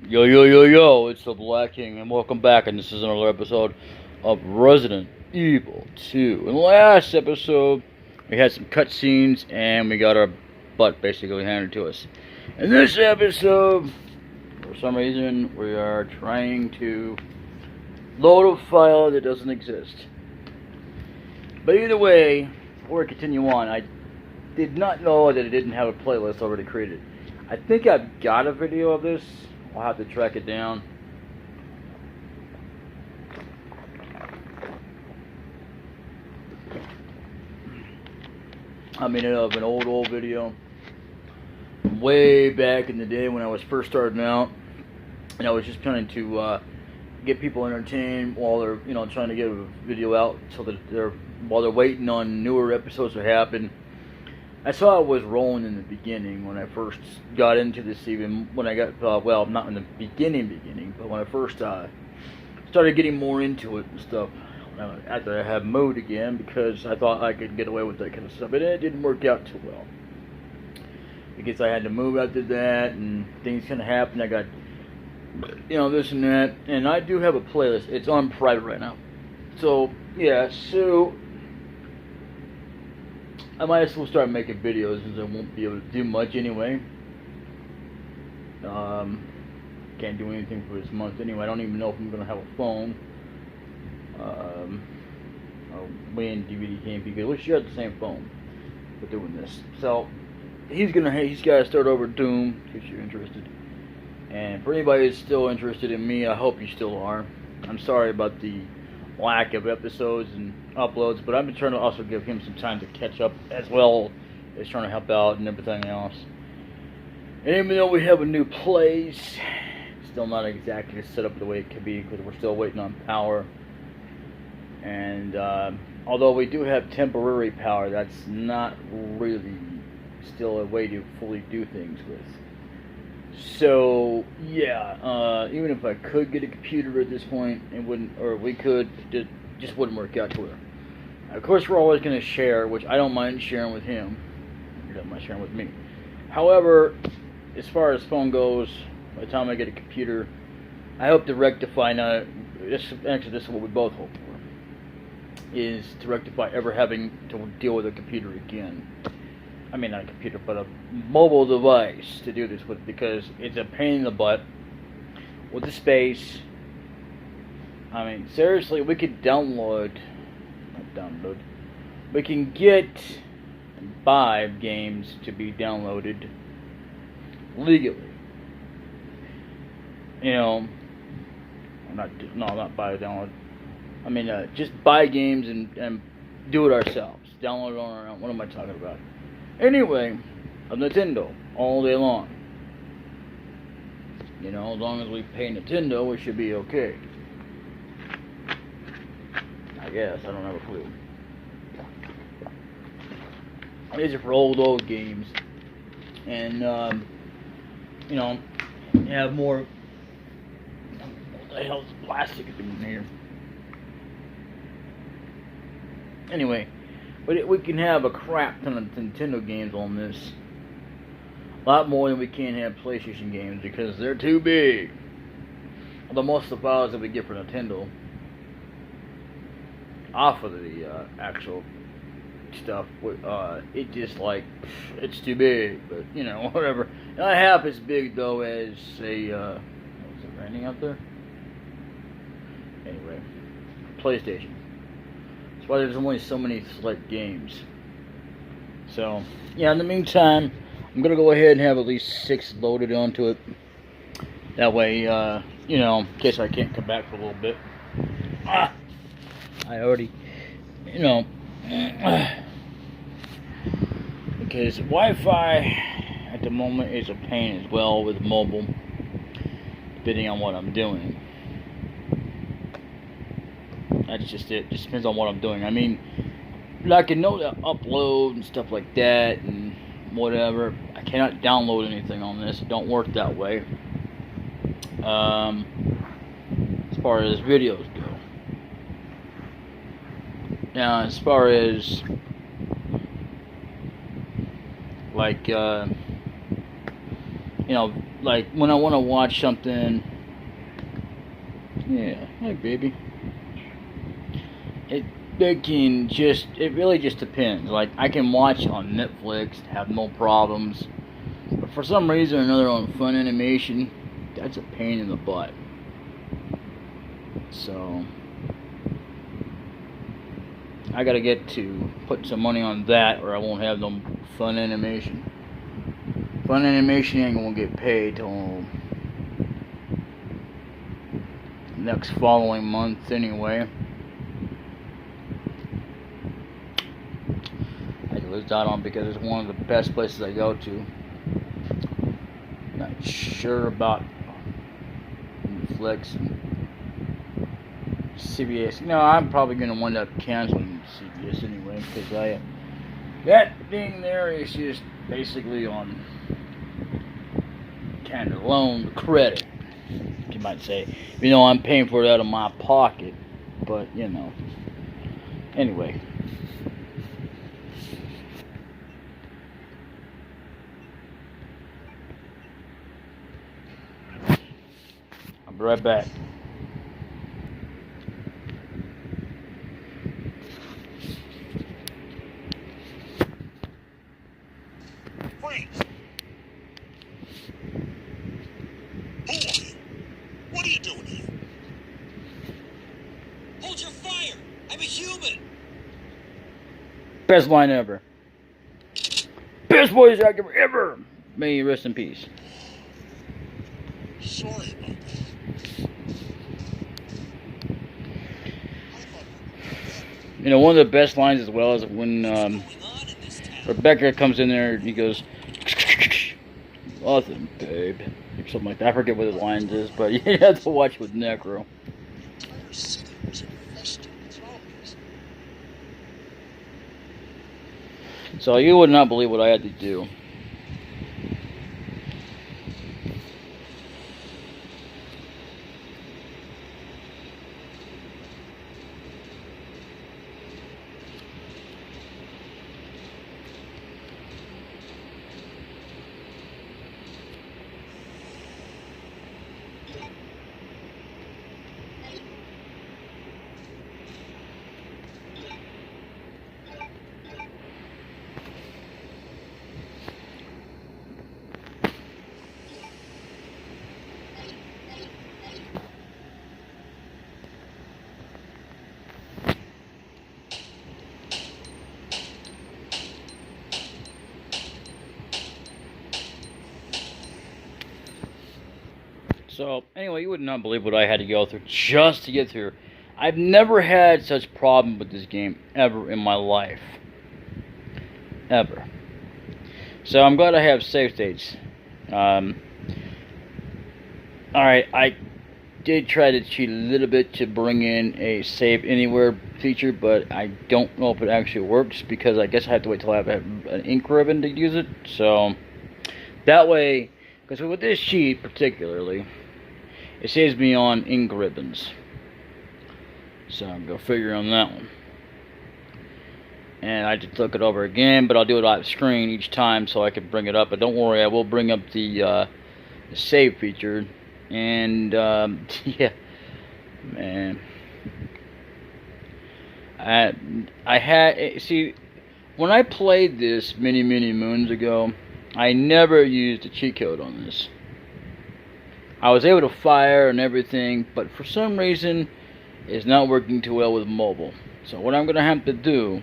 Yo, yo, yo, yo, it's the Black King, and welcome back, and this is another episode of Resident Evil 2. In the last episode, we had some cutscenes, and we got our butt basically handed to us. In this episode, for some reason, we are trying to load a file that doesn't exist. But either way, before we continue on, I did not know that it didn't have a playlist already created. I think I've got a video of this. I'll have to track it down. I mean, of an old video. Way back in the day when I was first starting out. And I was just trying to get people entertained while they're, trying to get a video out so that while they're waiting on newer episodes to happen. I saw it was rolling in the beginning when I first got into this, even when I got, well, not in the beginning, but when I first started getting more into it and stuff, after I had moved again, because I thought I could get away with that kind of stuff, but it didn't work out too well, because I had to move after that, and things kind of happened. I got, this and that, and I do have a playlist. It's on private right now, so, yeah, so I might as well start making videos since I won't be able to do much anyway. Can't do anything for this month anyway. I don't even know if I'm going to have a phone. When DVD came, because we share the same phone for doing this. So he's got to start over Doom if you're interested. And for anybody who's still interested in me, I hope you still are. I'm sorry about the lack of episodes and uploads, but I've been trying to also give him some time to catch up as well as trying to help out and everything else. And even though we have a new place, it's still not exactly set up the way it could be because we're still waiting on power. And although we do have temporary power, that's not really still a way to fully do things with. So yeah, even if I could get a computer at this point, it wouldn't, or we could, it just wouldn't work out to her. Of course, we're always going to share, which I don't mind sharing with him. He doesn't mind sharing with me. However, as far as phone goes, by the time I get a computer, I hope to rectify. Now, this is what we both hope for, is to rectify ever having to deal with a computer again. I mean, not a computer, but a mobile device to do this with, because it's a pain in the butt with the space. I mean, seriously, we could we can get and buy games to be downloaded legally. Not buy or download. I mean, just buy games and do it ourselves. Download it on our own. What am I talking about? Anyway, a Nintendo all day long. As long as we pay Nintendo, we should be okay. I guess. I don't have a clue. These are for old games. And, you have more. What the hell is plastic in here? Anyway. But we can have a crap ton of Nintendo games on this. A lot more than we can have PlayStation games because they're too big. Although most of the files that we get for Nintendo off of the actual stuff, it just like, it's too big. But, whatever. Not half as big though as a, is it raining out there? Anyway, PlayStation. That's why there's only so many select games. So, yeah, in the meantime, I'm going to go ahead and have at least 6 loaded onto it. That way, in case I can't come back for a little bit. I already, because Wi-Fi at the moment is a pain as well with mobile, depending on what I'm doing. That's just it. Just depends on what I'm doing. I mean, I can know that upload and stuff like that and whatever. I cannot download anything on this. It don't work that way. As far as videos go. Now, as far as like like when I want to watch something. Yeah, hey baby. It really just depends. Like I can watch on Netflix, have no problems. But for some reason or another on Fun Animation, that's a pain in the butt. So I gotta get to put some money on that, or I won't have no Fun Animation. Fun Animation ain't gonna get paid till next following month anyway. I lose out on because it's one of the best places I go to. Not sure about Netflix and CBS. No, I'm probably going to wind up canceling CBS anyway, because that thing there is just basically on kind of loan credit, you might say. You know, I'm paying for it out of my pocket, but you know. Anyway. I'll be right back. Freeze! Who are you? What are you doing here? Hold your fire! I'm a human! Best line ever. Best voice actor ever! May you rest in peace. Sorry about that. You know, one of the best lines as well is when Rebecca comes in there and he goes, "Nothing, babe," or something like that. I forget what the lines is, but you have to watch with Necro. The entire city was infested with zombies. So you would not believe what I had to do. So, anyway, you would not believe what I had to go through just to get through. I've never had such problem with this game ever in my life. Ever. So, I'm glad I have save states. Alright, I did try to cheat a little bit to bring in a save anywhere feature, but I don't know if it actually works, because I guess I have to wait till I have an ink ribbon to use it. So, that way, because with this cheat particularly, it saves me on ink ribbons. So I'm going to figure on that one. And I just look it over again, but I'll do it off screen each time so I can bring it up. But don't worry, I will bring up the save feature. And yeah, man, I had, see, when I played this many moons ago, I never used a cheat code on this. I was able to fire and everything, but for some reason it's not working too well with mobile. So what I'm going to have to do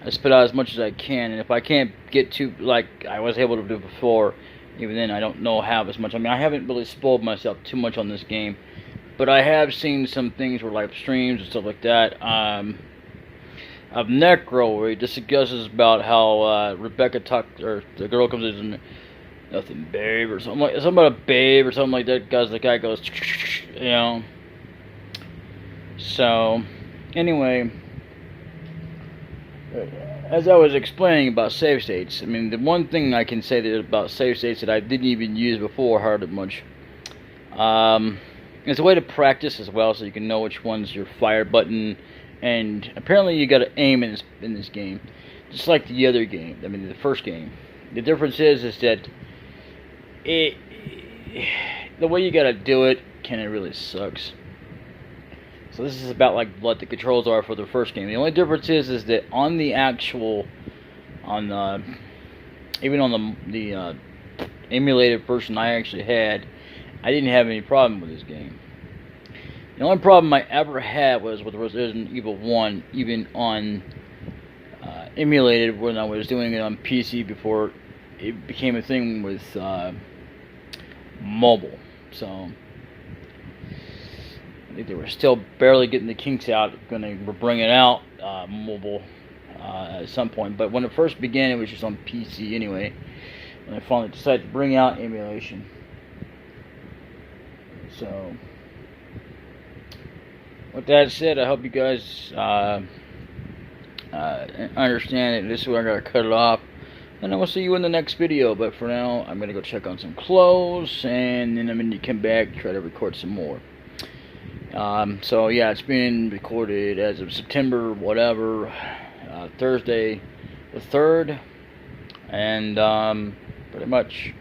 is spit out as much as I can, and if I can't get to, like I was able to do before, even then I don't know how as much. I mean, I haven't really spoiled myself too much on this game, but I have seen some things where live streams and stuff like that, of Necro, where he discusses about how Rebecca talked, or the girl comes in and "Nothing, babe," or something about a babe or something like that. Guys, the guy goes, you know. So, anyway, as I was explaining about save states, I mean, the one thing I can say that about save states that I didn't even use before hardly much, it's a way to practice as well, so you can know which one's your fire button. And apparently you got to aim in this game, just like the other game. I mean, the first game. The difference is that the way you gotta do it kind of really sucks. So this is about like what the controls are for the first game. The only difference is that on the actual, even on the emulated version I actually had, I didn't have any problem with this game. The only problem I ever had was with Resident Evil 1, even on emulated when I was doing it on PC before it became a thing with mobile. So I think they were still barely getting the kinks out, gonna bring it out mobile at some point. But when it first began, it was just on PC anyway. And I finally decided to bring out emulation. So with that said, I hope you guys understand it. This is where I gotta cut it off, and I will see you in the next video. But for now, I'm gonna go check on some clothes, and then I'm gonna come back, try to record some more. So yeah, it's been recorded as of September whatever, Thursday the 3rd, and pretty much.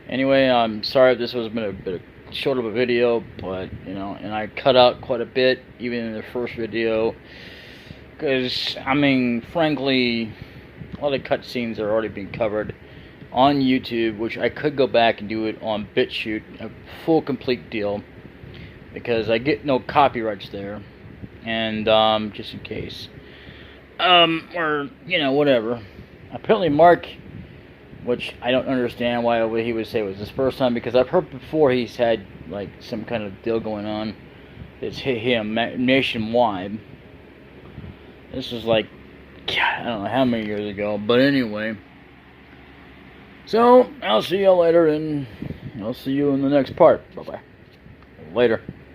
Anyway, I'm sorry if this was been a bit short of a video, but you know, and I cut out quite a bit even in the first video, because I mean, frankly, a lot of cutscenes are already being covered on YouTube, which I could go back and do it on BitChute, a full complete deal, because I get no copyrights there, and just in case, or you know, whatever. Apparently Mark, which I don't understand why he would say it was his first time, because I've heard before he's had like some kind of deal going on that's hit him nationwide. This was like, God, I don't know how many years ago, but anyway. So I'll see you later, and I'll see you in the next part. Bye bye. Later.